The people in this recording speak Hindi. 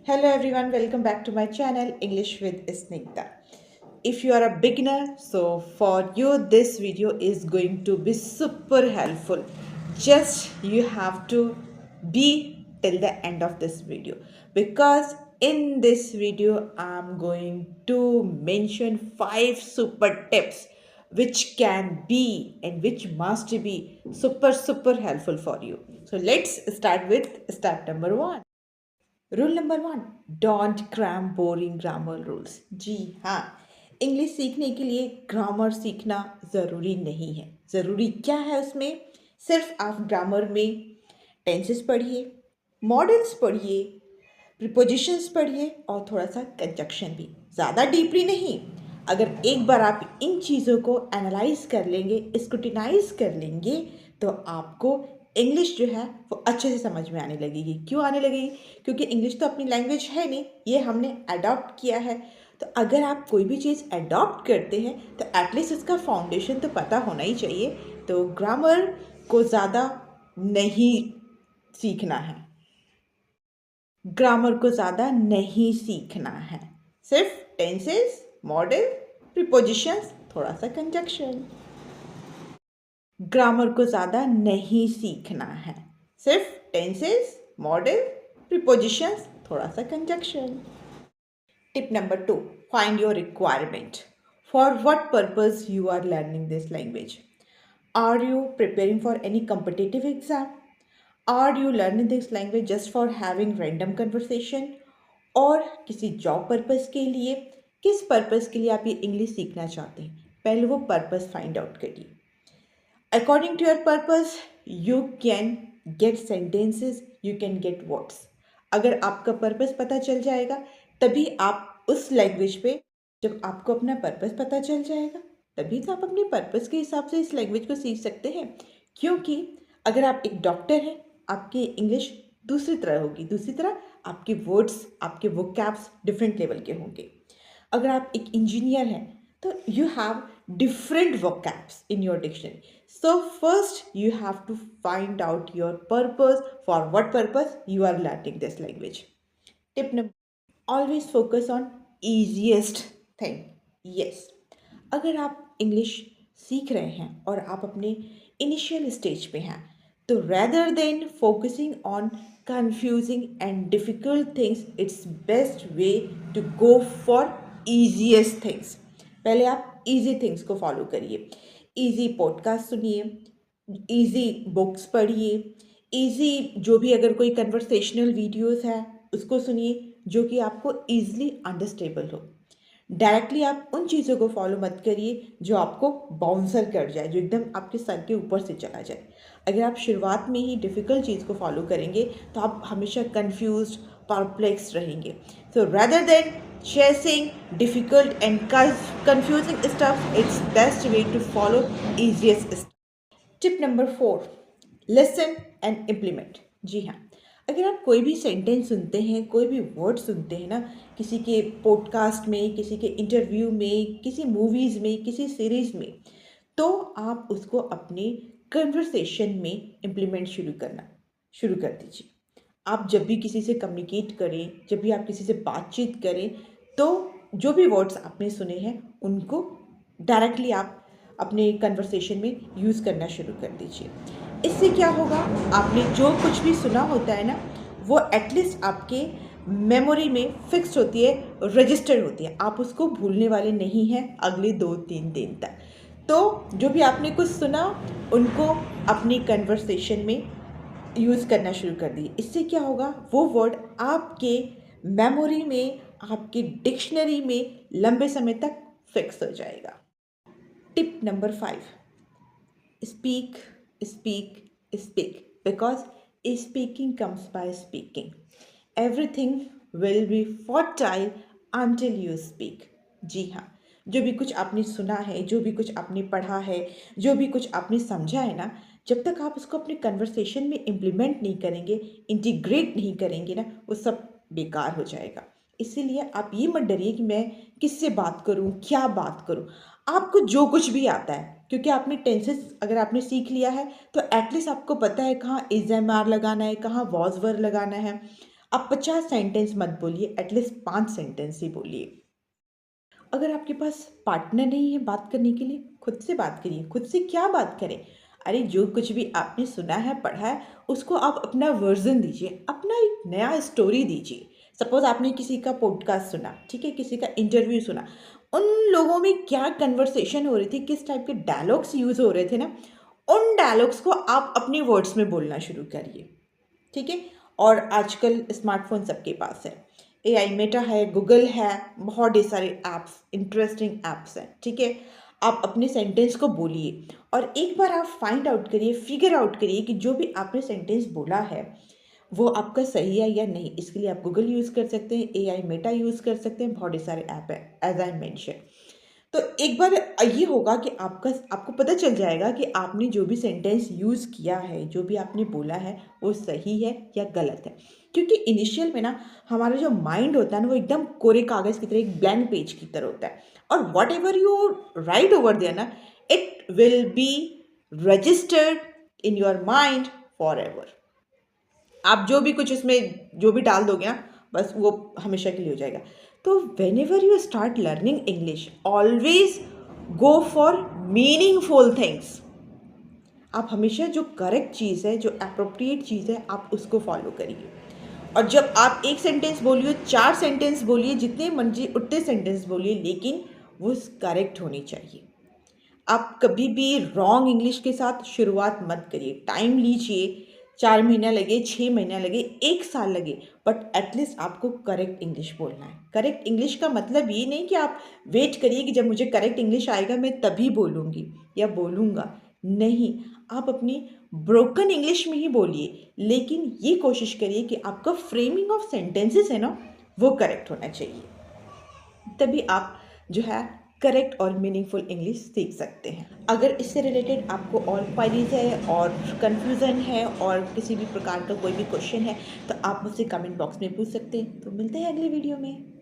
Hello everyone, welcome back to my channel English with Snigdha. If you are a beginner, so for you this video is going to be super helpful. Just you have to be till the end of this video because in this video I'm going to mention 5 super tips which can be and which must be super helpful for you. So let's start with step number 1. Rule number 1, don't cram boring grammar rules. जी हाँ, इंग्लिश सीखने के लिए ग्रामर सीखना ज़रूरी नहीं है। ज़रूरी क्या है उसमें? सिर्फ आप ग्रामर में टेंसेस पढ़िए, मॉडल्स पढ़िए, प्रीपोजिशंस पढ़िए और थोड़ा सा कंजक्शन भी, ज़्यादा डीपली नहीं। अगर एक बार आप इन चीज़ों को एनालाइज कर लेंगे, स्क्रूटिनाइज कर लेंगे, तो आपको इंग्लिश जो है वो अच्छे से समझ में आने लगेगी। क्यों आने लगेगी? क्योंकि इंग्लिश तो अपनी लैंग्वेज है नहीं, ये हमने अडॉप्ट किया है। तो अगर आप कोई भी चीज़ अडॉप्ट करते हैं तो एटलीस्ट उसका फाउंडेशन तो पता होना ही चाहिए। तो ग्रामर को ज़्यादा नहीं सीखना है, ग्रामर को ज़्यादा नहीं सीखना है, सिर्फ टेंसेस, मॉडल, प्रीपोजिशंस, थोड़ा सा कंजक्शन। ग्रामर को ज़्यादा नहीं सीखना है, सिर्फ टेंसेस, मॉडल, प्रीपोजिशंस, थोड़ा सा conjunction. Tip number 2, find your requirement. For what purpose you are learning this language? Are you preparing for any competitive exam? Are you learning this language just for having random conversation? और किसी जॉब पर्पस के लिए? किस पर्पस के लिए आप ये इंग्लिश सीखना चाहते हैं? पहले वो पर्पस फाइंड आउट करिए। According to your purpose, you can get sentences, you can get words. अगर आपका पर्पस पता चल जाएगा तभी आप उस लैंग्वेज पे, जब आपको अपना पर्पस पता चल जाएगा तभी तो आप अपने पर्पस के हिसाब से इस लैंग्वेज को सीख सकते हैं। क्योंकि अगर आप एक डॉक्टर हैं, आपकी इंग्लिश दूसरी तरह होगी, दूसरी तरह आपके वर्ड्स, आपके वोकैब्स डिफरेंट लेवल के होंगे। अगर आप एक इंजीनियर हैं तो you have different vocabs in your dictionary. So first you have to find out your purpose, for what purpose you are learning this language. Tip number, always focus on easiest thing. Yes, अगर आप इंग्लिश सीख रहे हैं और आप अपने इनिशियल स्टेज पे हैं तो rather than focusing on confusing and difficult things, it's best way to go for easiest things. पहले आप इजी थिंग्स को फॉलो करिए, इजी पॉडकास्ट सुनिए, इजी बुक्स पढ़िए, इजी जो भी अगर कोई कन्वर्सेशनल वीडियोस है उसको सुनिए जो कि आपको ईजिली अंडरस्टेबल हो। डायरेक्टली आप उन चीज़ों को फॉलो मत करिए जो आपको बाउंसर कर जाए, जो एकदम आपके सर के ऊपर से चला जाए। अगर आप शुरुआत में ही डिफ़िकल्ट चीज़ को फॉलो करेंगे तो आप हमेशा कन्फ्यूज्ड, परप्लेक्स्ड रहेंगे। सो rather than chasing difficult and confusing stuff, it's best way to follow easiest step. Tip number 4, listen and implement. जी हाँ, अगर आप कोई भी सेंटेंस सुनते हैं, कोई भी वर्ड सुनते हैं ना, किसी के पॉडकास्ट में, किसी के इंटरव्यू में, किसी मूवीज़ में, किसी सीरीज़ में, तो आप उसको अपने कन्वर्सेशन में इम्प्लीमेंट शुरू कर दीजिए। आप जब भी किसी से कम्युनिकेट करें, जब भी आप किसी से बातचीत करें, तो जो भी वर्ड्स आपने सुने हैं उनको डायरेक्टली आप अपने कन्वर्सेशन में यूज़ करना शुरू कर दीजिए। इससे क्या होगा, आपने जो कुछ भी सुना होता है ना, वो एटलीस्ट आपके मेमोरी में फिक्स्ड होती है, रजिस्टर्ड होती है। आप उसको भूलने वाले नहीं हैं अगले 2-3 दिन तक। तो जो भी आपने कुछ सुना उनको अपनी कन्वर्सेशन में यूज़ करना शुरू कर दिए। इससे क्या होगा, वो वर्ड आपके मेमोरी में, आपकी डिक्शनरी में लंबे समय तक फिक्स हो जाएगा। Tip number 5, speak speak speak, because speaking comes by speaking. Everything will be fertile until you speak. जी हाँ, जो भी कुछ आपने सुना है, जो भी कुछ आपने पढ़ा है, जो भी कुछ आपने समझा है ना, जब तक आप उसको अपने कन्वर्सेशन में इम्प्लीमेंट नहीं करेंगे, इंटीग्रेट नहीं करेंगे ना, वो सब बेकार हो जाएगा। इसीलिए आप ये मत डरिए कि मैं किससे बात करूँ, क्या बात करूँ। आपको जो कुछ भी आता है, क्योंकि आपने टेंसेस अगर आपने सीख लिया है तो एटलीस्ट आपको पता है कहाँ इज एम आर लगाना है, कहाँ वॉज वर लगाना है। आप 50 सेंटेंस मत बोलिए, एटलीस्ट 5 सेंटेंस ही बोलिए। अगर आपके पास पार्टनर नहीं है बात करने के लिए, खुद से बात करिए। खुद से क्या बात करें? अरे जो कुछ भी आपने सुना है, पढ़ा है, उसको आप अपना वर्ज़न दीजिए, अपना एक नया स्टोरी दीजिए। सपोज़ आपने किसी का पॉडकास्ट सुना, ठीक है, किसी का इंटरव्यू सुना, उन लोगों में क्या कन्वर्सेशन हो रही थी, किस टाइप के डायलॉग्स यूज़ हो रहे थे ना, उन डायलॉग्स को आप अपने वर्ड्स में बोलना शुरू करिए, ठीक है। और आजकल स्मार्टफोन सबके पास है, एआई मेटा है, गूगल है, बहुत ढेर सारे ऐप्स, इंटरेस्टिंग ऐप्स हैं, ठीक है। आप अपने सेंटेंस को बोलिए और एक बार आप फाइंड आउट करिए, फिगर आउट करिए कि जो भी आपने सेंटेंस बोला है वो आपका सही है या नहीं। इसके लिए आप गूगल यूज़ कर सकते हैं, एआई मेटा यूज़ कर सकते हैं, बहुत ढेर सारे ऐप हैं एज आई मेंशन। तो एक बार ये होगा कि आपको पता चल जाएगा कि आपने जो भी सेंटेंस यूज़ किया है, जो भी आपने बोला है, वो सही है या गलत है। क्योंकि इनिशियल में ना हमारा जो माइंड होता है ना, वो एकदम कोरे कागज़ की तरह, एक ब्लैंक पेज की तरह होता है, और whatever you write over there ना, it will be registered in your mind forever. आप जो भी कुछ उसमें जो भी डाल दोगे ना, बस वो हमेशा के लिए हो जाएगा। तो when ever you start learning English, always go for meaningful things. आप हमेशा जो करेक्ट चीज़ है, जो अप्रोप्रिएट चीज़ है, आप उसको फॉलो करिए। और जब आप एक सेंटेंस बोलिए, 4 सेंटेंस बोलिए, जितने मर्जी उतने सेंटेंस बोलिए, लेकिन वो करेक्ट होनी चाहिए। आप कभी भी रॉन्ग इंग्लिश के साथ शुरुआत मत करिए। टाइम लीजिए, 4 महीना लगे, 6 महीना लगे, 1 साल लगे, बट एटलीस्ट आपको करेक्ट इंग्लिश बोलना है। करेक्ट इंग्लिश का मतलब ये नहीं कि आप वेट करिए कि जब मुझे करेक्ट इंग्लिश आएगा मैं तभी बोलूँगी या बोलूँगा। नहीं, आप अपनी ब्रोकन इंग्लिश में ही बोलिए, लेकिन ये कोशिश करिए कि आपका फ्रेमिंग ऑफ सेंटेंसेस है ना, वो करेक्ट होना चाहिए। तभी आप जो है करेक्ट और मीनिंगफुल इंग्लिश सीख सकते हैं। अगर इससे रिलेटेड आपको और क्वारीज है और कन्फ्यूज़न है और किसी भी प्रकार का कोई भी क्वेश्चन है, तो आप मुझसे कमेंट बॉक्स में पूछ सकते हैं। तो मिलते हैं अगले वीडियो में।